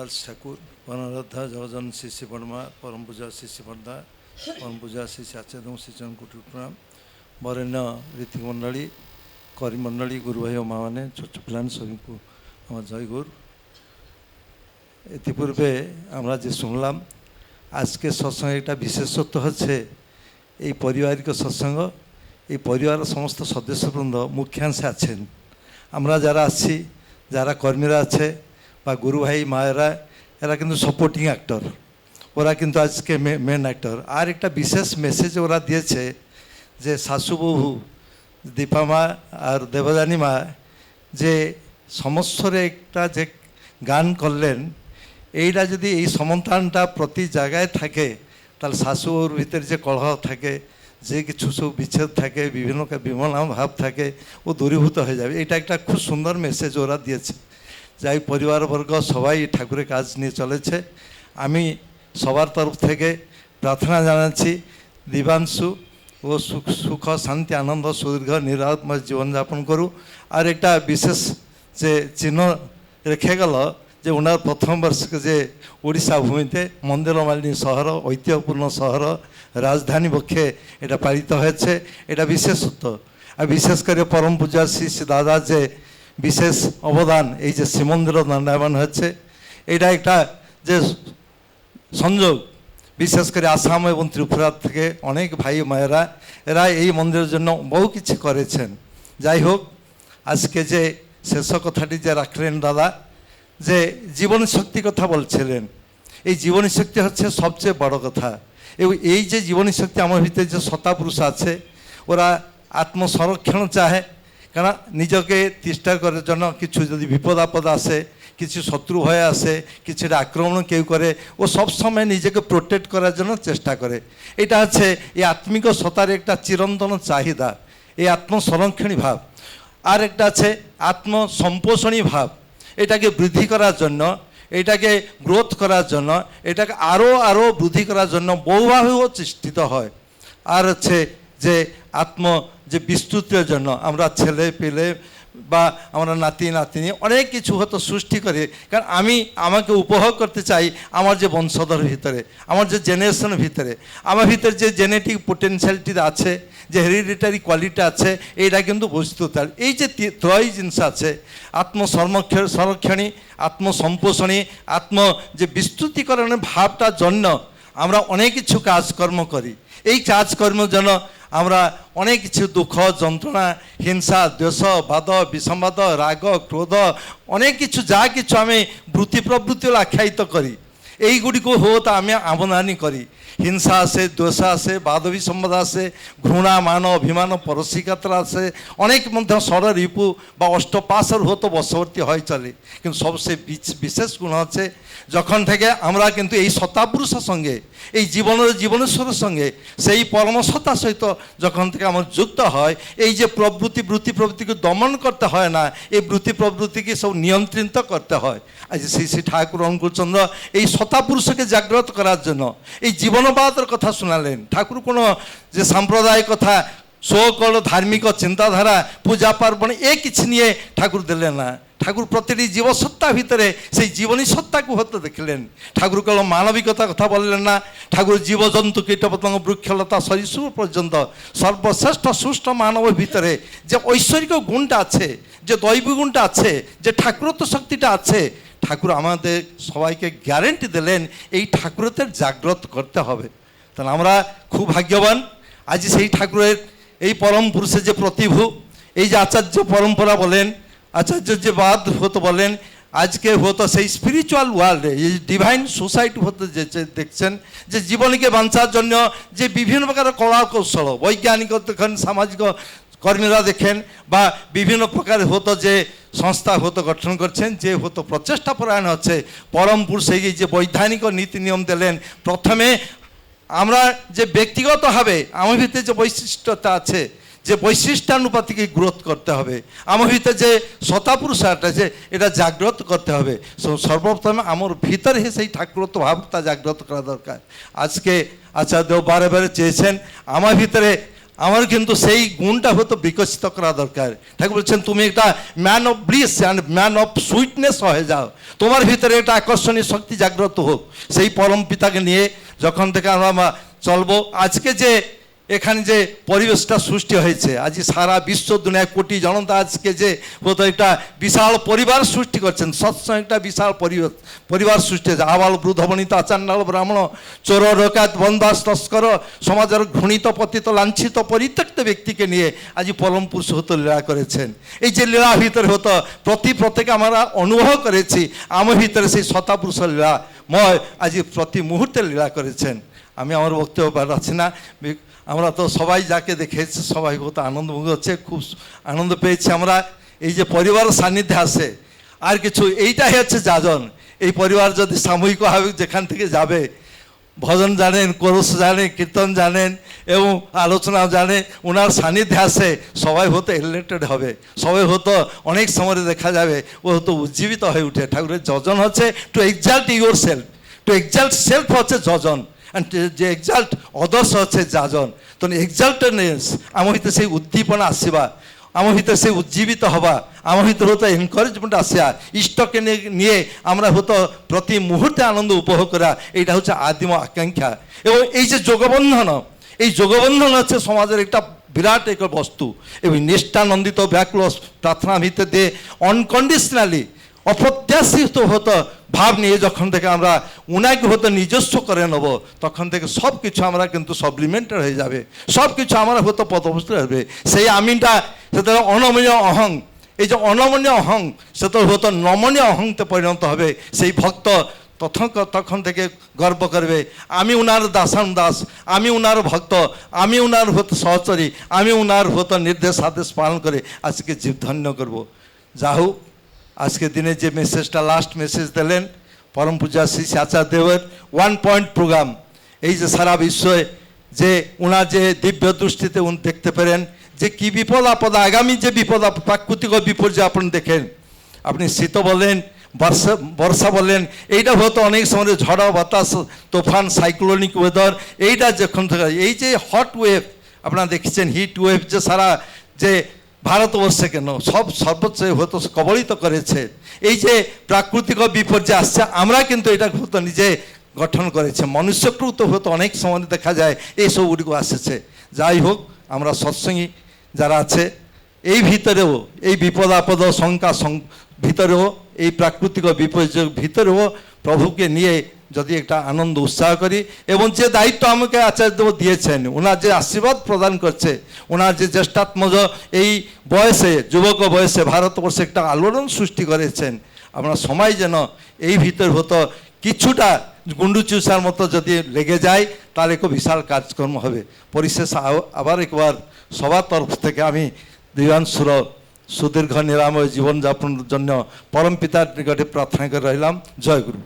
মৃণাল ঠাকুর, বনরাধ্যা জগজন শ্রী শ্রী বর্মা, পরম পূজা শ্রী শ্রী বর্ধা, পরম পূজা শ্রী শ্রী আচার্য শ্রীচରଣ କୋଟି ପ୍ରଣାମ। ବରେଣ୍ୟ ରୀତି ମଣ୍ଡଳୀ, করি মণ্ডলী, গুরু ভাই ও মা মানে, ছোট পিলান সবকু আমার জয় গুরু। ইতিপূর্বে আমরা যে শুনলাম, আজকে সৎসঙ্গে একটা বিশেষত্ব হচ্ছে এই পারিবারিক সৎসঙ্গ। এই পরিবারের সমস্ত সদস্যবৃন্দ মুখ্যাংশে আছেন। আমরা যারা আছি, যারা কর্মীরা আছে বা গুরু ভাই মায়েরা, এরা কিন্তু সাপোর্টিং অ্যাক্টর, ওরা কিন্তু আজকে মেন অ্যাক্টর। আর একটা বিশেষ মেসেজ ওরা দিয়েছে যে শাশু বহু দীপা মা আর দেবযানী মা যে সমস্যরে একটা যে গান করলেন, এইটা যদি এই সমাধানটা প্রতি জায়গায় থাকে তাহলে শাশুর ভিতরে যে কলহ থাকে, যে কিছু সব বিচ্ছেদ থাকে, বিভিন্ন বিমনা ভাব থাকে, ও দূরীভূত হয়ে যাবে। এটা একটা খুব সুন্দর মেসেজ ওরা দিয়েছে। যাই পরিবারবর্গ সবাই ঠাকুরের কাজ নিয়ে চলেছে। আমি সবার তরফ থেকে প্রার্থনা জানাচ্ছি দিবাংশু ও সুখ শান্তি আনন্দ সুদীর্ঘ নিরাময় জীবনযাপন করু। আর একটা বিশেষ যে চিহ্ন রেখে গেল যে ওনার প্রথম বর্ষকে যে ওড়িশা ভূমিতে মন্দিরমালিনী শহর, ঐতিহ্যপূর্ণ শহর, রাজধানী পক্ষে এটা পালিত হয়েছে। এটা বিশেষত্ব। আর বিশেষ করে পরম পূজা শ্রী শ্রী দাদা যে বিশেষ অবদান, এই যে শ্রীমন্দির দণ্ডায়মান হচ্ছে, এটা একটা যে সংযোগ, বিশেষ করে আসাম এবং ত্রিপুরা থেকে অনেক ভাই মায়েরা এরা এই মন্দিরের জন্য বহু কিছু করেছেন। যাই হোক, আজকে যে শেষ কথাটি যে রাখলেন দাদা, যে জীবনী শক্তি কথা বলছিলেন, এই জীবনী শক্তি হচ্ছে সবচেয়ে বড় কথা। এবং এই যে জীবনী শক্তি আমার ভিতরে যে সত্তা পুরুষ আছে, ওরা আত্মসংরক্ষণ চাহে। কেন নিজকে তিষ্ঠা করার জন্য কিছু যদি বিপদ আপদ আসে, কিছু শত্রু ভয় আসে, কিছুটা আক্রমণ কেউ করে, ও সবসময় নিজেকে প্রোটেক্ট করার জন্য চেষ্টা করে। এটা হচ্ছে এই আত্মিক সত্তার একটা চিরন্তন চাহিদা, এই আত্মসংরক্ষণী ভাব। আর একটা আছে আত্মসম্পোষণী ভাব। এটাকে বৃদ্ধি করার জন্য, এটাকে গ্রোথ করার জন্য, এটাকে আরও বৃদ্ধি করার জন্য বহুভাবেও চেষ্টিত হয়। আর হচ্ছে যে যে বিস্তৃতির জন্য আমরা ছেলে পেলে বা আমরা নাতি নাতিনি অনেক কিছু হয়তো সৃষ্টি করে। কারণ আমাকে উপভোগ করতে চাই আমার যে বংশধর ভিতরে, আমার যে জেনারেশনের ভিতরে, আমার ভিতরে যে জেনেটিক পোটেনশিয়ালিটি আছে, যে হেরিডিটারি কোয়ালিটি আছে, এইটা কিন্তু বস্তুতার এই যে ত্রয় জিনিস আছে, সংরক্ষণী, আত্মসম্পোষণী, যে বিস্তৃতিকরণের ভাবটার জন্য আমরা অনেক কিছু কাজকর্ম করি। এই কাজকর্মের জন্য আমরা অনেক কিছু দুঃখ যন্ত্রণা, হিংসা, দ্বেষ, বাদ, বিসম্বাদ, রাগ, ক্রোধ, অনেক কিছু যা কিছু আমি বৃত্তি প্রবৃত্তি আখ্যায়িত করি, এইগুড়িকে হুত আমি আমদানি করি। হিংসা আসে, দ্বেষ আসে, বাদ বিসম্বাদ আসে, ঘৃণা, মান, অভিমান, পরশিকাতরা আসে, অনেক মধ্যে ষড় রিপু বা অষ্টপাশের হতো বশবর্তী হয় চলে। কিন্তু সবচেয়ে বিশেষ গুণ হচ্ছে যখন থেকে আমরা কিন্তু এই সত্তাপুরুষের সঙ্গে, এই জীবনেশ্বরের সঙ্গে, সেই পরমসত্তার সহিত যখন থেকে আমার যুক্ত হয়, এই যে বৃত্তিকে দমন করতে হয় না, এই বৃত্তি প্রবৃত্তিকে সব নিয়ন্ত্রিত করতে হয়। আজ শ্রী শ্রী ঠাকুর অঙ্কুরচন্দ্র এই সত্তাপুরুষকে জাগ্রত করার জন্য এই জীবনবাদের কথা শোনালেন। ঠাকুর কোনো যে সাম্প্রদায়িক কথা, সকল ধার্মিক চিন্তাধারা, পূজা পার্বণ এ কিছু নিয়ে ঠাকুর দিলেন না। ঠাকুর প্রতিটি জীবসত্তা ভিতরে সেই জীবনী সত্তাকে হতে দেখলেন। ঠাকুর কেবল মানবিকতার কথা বললেন না, ঠাকুর জীবজন্তু, কীটপতঙ্গ, বৃক্ষলতা, সরীসৃপ পর্যন্ত সর্বশ্রেষ্ঠ সুষ্ঠ মানবের ভিতরে যে ঐশ্বরিক গুণটা আছে, যে দৈব গুণটা আছে, যে ঠাকুরত্ব শক্তিটা আছে, ঠাকুর আমাদের সবাইকে গ্যারেন্টি দিলেন এই ঠাকুরত্বের জাগ্রত করতে হবে। তাহলে আমরা খুব ভাগ্যবান। আজ সেই ঠাকুরের এই পরম পুরুষের যে প্রতিভু, এই যে আচার্য পরম্পরা বলেন, আচার্য যে বাদ হতো বলেন, আজকে হতো সেই স্পিরিচুয়াল ওয়ার্ল্ডে, এই ডিভাইন সোসাইটি হতে যে দেখছেন যে জীবনীকে বাঁচার জন্য যে বিভিন্ন প্রকার কলা কৌশল, বৈজ্ঞানিক দেখেন, সামাজিক কর্মীরা দেখেন, বা বিভিন্ন প্রকার হতো যে সংস্থা হতো গঠন করছেন, যে হতো প্রচেষ্টা পরায়ণ হচ্ছে। পরম পুরুষ এই যে বৈধানিক নীতি নিয়ম দিলেন। প্রথমে আমরা যে ব্যক্তিগতভাবে আমার ভিতরে যে বৈশিষ্ট্যতা আছে, যে বৈশিষ্ট্যানুপাতিকে গ্রোথ করতে হবে, আমার ভিতরে যে সত্তাপুরুষটা আছে এটা জাগ্রত করতে হবে। সর্বপ্রথমে আমার ভিতরে সেই ঠাকুরত্ব ভাবটা জাগ্রত করা দরকার। আজকে আচার্য বারে বারে চেয়েছেন আমার ভিতরে আমার কিন্তু সেই গুণটা হয়তো বিকশিত করা দরকার। ঠাকুর বলছেন তুমি একটা man of bliss and man of sweetness হয়ে যাও, তোমার ভিতরে একটা আকর্ষণীয় শক্তি জাগ্রত হোক। সেই পরম পিতাকে নিয়ে যখন থেকে আমরা চলবো, আজকে যে এখানে যে পরিবেশটা সৃষ্টি হয়েছে, আজ সারা বিশ্ব দুনিয়ায় কোটি জনতা আজকে যে হতো একটা বিশাল পরিবার সৃষ্টি করছেন, সৎসঙ্গ একটা বিশাল পরিবার সৃষ্টি হয়েছে। আবাল বৃদ্ধ বনিত আচান্নাল ব্রাহ্মণ চোর ডকায়েত বন্দাস তস্কর সমাজের ঘৃণিত পতিত লাঞ্ছিত পরিত্যক্ত ব্যক্তিকে নিয়ে আজ পরম পুরুষ হতো লীলা করেছেন। এই যে লীলা ভিতরে হতো প্রত্যেকে আমরা অনুভব করেছি, আমার ভিতরে সেই সতা পুরুষ লীলাময় আজ প্রতি মুহূর্তে লীলা করেছেন। আমি আমার বক্তব্য বাড়াচ্ছি না, আমরা তো সবাই যাকে দেখেছি সবাই কত আনন্দমুগ্ধ হচ্ছে, খুব আনন্দ পেয়েছি আমরা। এই যে পরিবার সান্নিধ্যে আসে আর কিছু, এইটাই হচ্ছে যাজন। এই পরিবার যদি সামূহিকভাবে যেখান থেকে যাবে, ভজন জানেন, কোরস জানেন, কীর্তন জানেন এবং আলোচনা জানে, ওনার সান্নিধ্যে আসে, সবাই হতো এলিভেটেড হবে, সবাই হতো অনেক সময় দেখা যাবে ও হতো উজ্জীবিত হয়ে উঠে। ঠাকুরের যজন হচ্ছে to exalt yourself, to exalt self হচ্ছে যজন, যে এক্সাল্ট অদর্শ হচ্ছে যাজন। তো এক্সাল্টনেস আমার ভিতরে সেই উদ্দীপনা আসিবা, আমার ভিতরে সেই উজ্জীবিত হবা, আমার ভিতরে হতো এনকারেজমেন্ট আসিয়া, ইষ্টকে নিয়ে আমরা হতো প্রতি মুহূর্তে আনন্দ উপভোগ করা, এইটা হচ্ছে আদিম আকাঙ্ক্ষা। এবং এই যে যোগবন্ধন, এই যোগবন্ধন হচ্ছে সমাজের একটা বিরাট এক বস্তু। এবং নিষ্ঠানন্দিত ব্যাকুল প্রার্থনা ভিতরে দিয়ে অনকন্ডিশনালি অপ্রত্যাশিত হতো ভাব নিয়ে যখন থেকে আমরা উনাকে হতো নিজস্ব করে নেব, তখন থেকে সব কিছু আমরা কিন্তু সাবলিমেন্টেড হয়ে যাবে, সব কিছু আমরা হতো পথভ্রষ্ট হবে। সেই আমিনটা সেটা অনমনীয় অহং, এই যে অনমনীয় অহং সেটা হতো নমনীয় অহংতে পরিণত হবে। সেই ভক্ত তখন থেকে গর্ব করবে, আমি উনার দাসান দাস, আমি উনার ভক্ত, আমি উনার হতো সহচরী, আমি উনার হতো নির্দেশ আদেশ পালন করে আজকে জীবধন্য করব। যা হোক, আজকে দিনে যে মেসেজটা লাস্ট মেসেজ দিলেন পরম পূজা শ্রী আচার্য দেবের 1 পয়েন্ট প্রোগ্রাম, এই যে সারা বিশ্বে যে ওনার যে দিব্য দৃষ্টিতে উনি দেখতে পারেন যে কি বিপদ আপদ, আগামী যে বিপদ প্রাকৃতিক বিপর্যয় আপনি দেখেন, আপনি শীত বলেন, বর্ষা বলেন, এইটা হয়তো অনেক সময় ঝড় বাতাস তুফান সাইক্লোনিক ওয়েদার, এইটা যখন থেকে এই যে হট ওয়েভ আপনারা দেখেছেন, হিট ওয়েভ যে সারা যে ভারতবর্ষে কেন সর্বোচ্চ হয়তো কবলিত করেছে, এই যে প্রাকৃতিক বিপর্যয় আসছে, আমরা কিন্তু এটা হয়তো নিজে গঠন করেছে, মনুষ্যপ্রুত হয়তো অনেক সময় দেখা যায় এইসবগুলিকে আসছে। যাই হোক, আমরা সৎসঙ্গী যারা আছে এই ভিতরেও, এই বিপদ আপদ শঙ্কা ভিতরেও, এই প্রাকৃতিক বিপর্যয় ভিতরেও প্রভুকে নিয়ে যদি একটা আনন্দ উৎসাহ করি, এবং যে দায়িত্ব আমাকে আচার্যদেব দিয়েছেন, ওনার যে আশীর্বাদ প্রদান করছে, ওনার যে জ্যেষ্ঠাত্মজ এই বয়সে, যুবক বয়সে ভারতবর্ষে একটা আলোড়ন সৃষ্টি করেছেন, আমরা সময় যেন এই ভিতর হতো কিছুটা গুন্ডুচুষার মতো যদি লেগে যায়, তাহলে খুব বিশাল কাজকর্ম হবে। পরিশেষ আবার একবার সবার তরফ থেকে আমি দিবাংশুর সুদীর্ঘ নিরাময় জীবনযাপনের জন্য পরম পিতার নিকটে প্রার্থনা করে রইলাম। জয় গুরু।